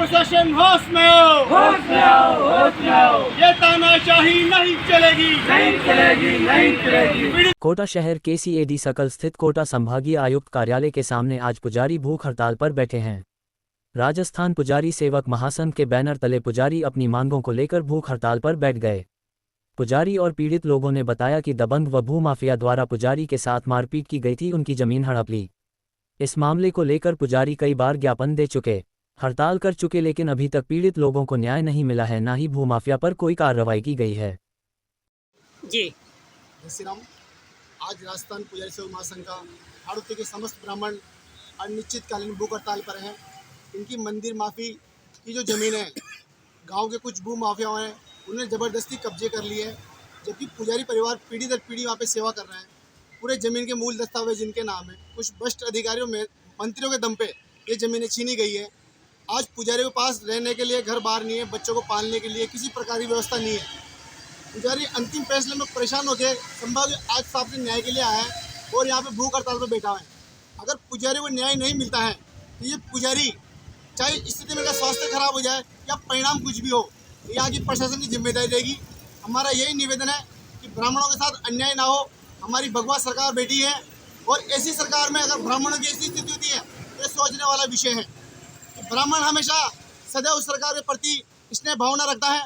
प्रशासन होश में हो, होश में आओ, होश में आओ। ये तानाशाही नहीं चलेगी, नहीं चलेगी, नहीं चलेगी। कोटा शहर KCAD सकल स्थित कोटा संभागीय आयुक्त कार्यालय के सामने आज पुजारी भूख हड़ताल पर बैठे हैं। राजस्थान पुजारी सेवक महासंघ के बैनर तले पुजारी अपनी मांगों को लेकर भूख हड़ताल पर बैठ गए। पुजारी और पीड़ित लोगों ने बताया कि दबंग व भूमाफिया द्वारा पुजारी के साथ मारपीट की गई थी, उनकी जमीन हड़प ली। इस मामले को लेकर पुजारी कई बार ज्ञापन दे चुके, हड़ताल कर चुके, लेकिन अभी तक पीड़ित लोगों को न्याय नहीं मिला है, न ही भूमाफिया पर कोई कार्रवाई की गई है। जी श्री राम। आज राजस्थान पुजारी सेवक महासंघ का हाड़ौती के समस्त ब्राह्मण अनिश्चितकालीन भूख हड़ताल पर हैं। इनकी मंदिर माफी की जो ज़मीन है, गांव के कुछ भू माफियाओं हैं, उन्हें ज़बरदस्ती कब्जे कर लिए हैं, जबकि पुजारी परिवार पीढ़ी दर पीढ़ी वहाँ पे सेवा कर रहे हैं। पूरे ज़मीन के मूल दस्तावेज जिनके नाम है, कुछ भ्रष्ट अधिकारियों में मंत्रियों के दम पे ये ज़मीनें छीनी गई है। आज पुजारी के पास रहने के लिए घर बार नहीं है, बच्चों को पालने के लिए किसी प्रकार की व्यवस्था नहीं है। पुजारी अंतिम फैसले में परेशान होकर संभाग आज साहब से न्याय के लिए आया है और यहाँ पे भूख हड़ताल पर बैठा है। अगर पुजारी को न्याय नहीं मिलता है तो ये पुजारी, चाहे स्थिति में स्वास्थ्य खराब हो जाए या परिणाम कुछ भी हो, यहाँ की प्रशासन की जिम्मेदारी रहेगी। हमारा यही निवेदन है कि ब्राह्मणों के साथ अन्याय ना हो। हमारी भगवा सरकार बैठी है और ऐसी सरकार में अगर ब्राह्मणों की ऐसी स्थिति होती है तो ये सोचने वाला विषय है कि ब्राह्मण हमेशा सदैव सरकार के प्रति स्नेह भावना रखता है।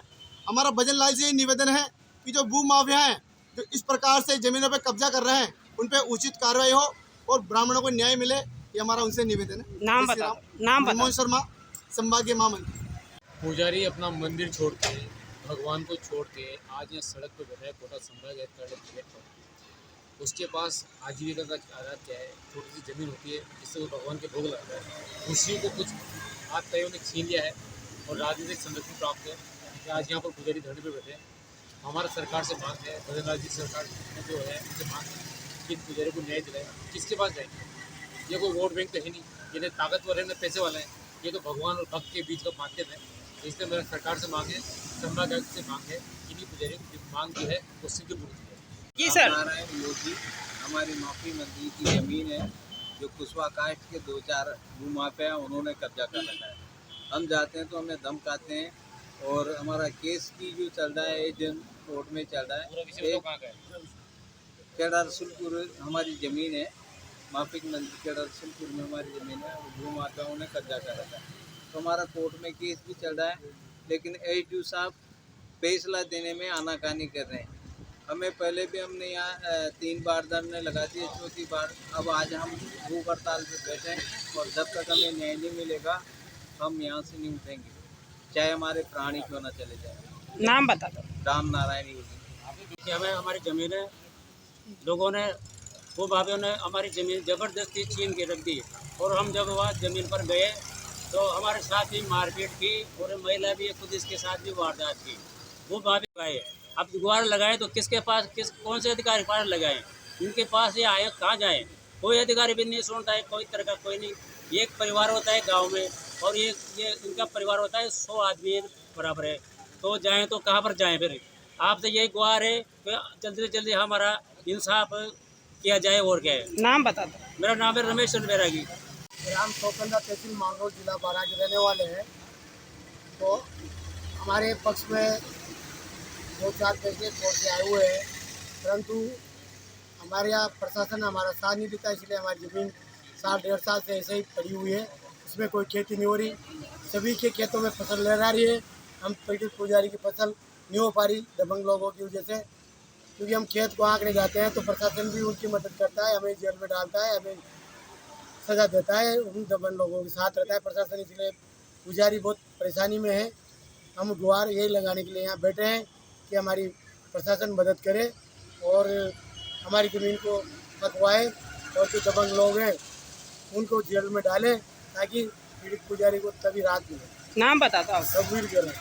हमारा भजन लाल से निवेदन है कि जो भू माफिया हैं, जो इस प्रकार से जमीनों पर कब्जा कर रहे हैं, उन पर उचित कार्रवाई हो और ब्राह्मणों को न्याय मिले, ये हमारा उनसे निवेदन है। नाम बता, नाम बता। मनमोहन शर्मा, संभागीय महामंत्री। पुजारी अपना मंदिर छोड़ के, भगवान को छोड़ के आज यहाँ सड़क पर बैठा है। कोटा संभाग है पर उसके पास आजीविका का आधार क्या है? छोटी सी ज़मीन होती है जिससे वो भगवान के भोग लगता है। उसी को कुछ आतताइयों ने छीन लिया है और राजनीतिक संरक्षण प्राप्त है कि आज यहाँ पर पुजारी धरने पर बैठे हैं। हमारा सरकार से मांग है, भजनलाल जी सरकार जो है उनसे मांग है कि पुजारी को न्याय दिलाए। किसके पास जाएंगे? ये कोई वोट बैंक तो है नहीं, ये न ताकतवर है न पैसे वाला है, ये तो भगवान और भक्त के बीच का माध्यम है। इसलिए मेरा सरकार से मांग है, संभाग आयुक्त से मांग है कि इन्हीं पुजारी की मांग जो है वो शीघ्र पूरी की जाए। जी सर। नारायण योगी हमारी माफी मंदिर की ज़मीन है जो कुशवा कास्ट के 2-4 भूमाफिया उन्होंने कब्जा कर रखा है। हम जाते हैं तो हमें धमकाते हैं और हमारा केस की जो चल रहा है दिन कोर्ट में चल रहा है। केदारसुलपुर हमारी ज़मीन है, माफिक मंदिर केदारसुलपुर में हमारी ज़मीन है, भूमाफियाओं ने कब्जा कर रखा है। तो हमारा कोर्ट में केस भी चल रहा है, लेकिन एसडीओ साहब फैसला देने में आनाकानी कर रहे हैं। हमें पहले भी हमने यहाँ 3 बार धरने लगा दिए, चौथी बार अब आज हम भूख हड़ताल पर बैठे हैं और जब तक हमें न्याय नहीं मिलेगा हम यहाँ से नहीं उठेंगे, चाहे हमारे प्राणी क्यों ना चले जाए। नाम बता दो। राम नारायण योगी। हमें हमारी ज़मीन है, लोगों ने, वो भाभीओं ने हमारी ज़मीन ज़बरदस्ती छीन के रख दी और हम जब वहाँ ज़मीन पर गए तो हमारे साथ ही मारपीट की और महिला भी खुद इसके साथ भी वारदात की। वो भाभी गए, अब गुहार लगाए तो किसके पास, कौन से अधिकारी पास लगाएं? इनके पास ये आए, कहाँ जाएं? कोई अधिकारी भी नहीं सुनता है, कोई तरह का कोई नहीं। ये एक परिवार होता है गांव में और ये इनका परिवार होता है 100 आदमी बराबर है, तो जाएं तो कहाँ पर जाएं? फिर आपसे यही गुहार है कि जल्दी से जल्दी हमारा इंसाफ किया जाए। और क्या है? नाम बता दो। मेरा नाम है रमेश चंद्र बैरागी। राम चौकंदा तहसील मांगरोल जिला बारा के रहने वाले हैं। तो हमारे पक्ष में 2-4 फैसले कोर्ट से आए हुए हैं, परंतु हमारे यहाँ प्रशासन हमारा साथ नहीं देता, इसलिए हमारी ज़मीन 7-1.5 साल से ऐसे ही पड़ी हुई है। इसमें कोई खेती नहीं हो रही, सभी के खेतों में फसल लहरा रही है। हम पीड़ित पुजारी की फसल नहीं हो पा रही दबंग लोगों की वजह से, क्योंकि हम खेत को आंकड़े जाते हैं तो प्रशासन भी उनकी मदद करता है, हमें जेल में डालता है, हमें सजा देता है, उन दबंग लोगों के साथ रहता है प्रशासन। इसलिए पुजारी बहुत परेशानी में है। हम गुहार यही लगाने के लिए यहाँ बैठे हैं कि हमारी प्रशासन मदद करे और हमारी ज़मीन को हकवाए और जो दबंग लोग हैं उनको जेल में डालें ताकि पीड़ित पुजारी को तभी राहत मिले। नाम बता दो। रघुवीर गिरा।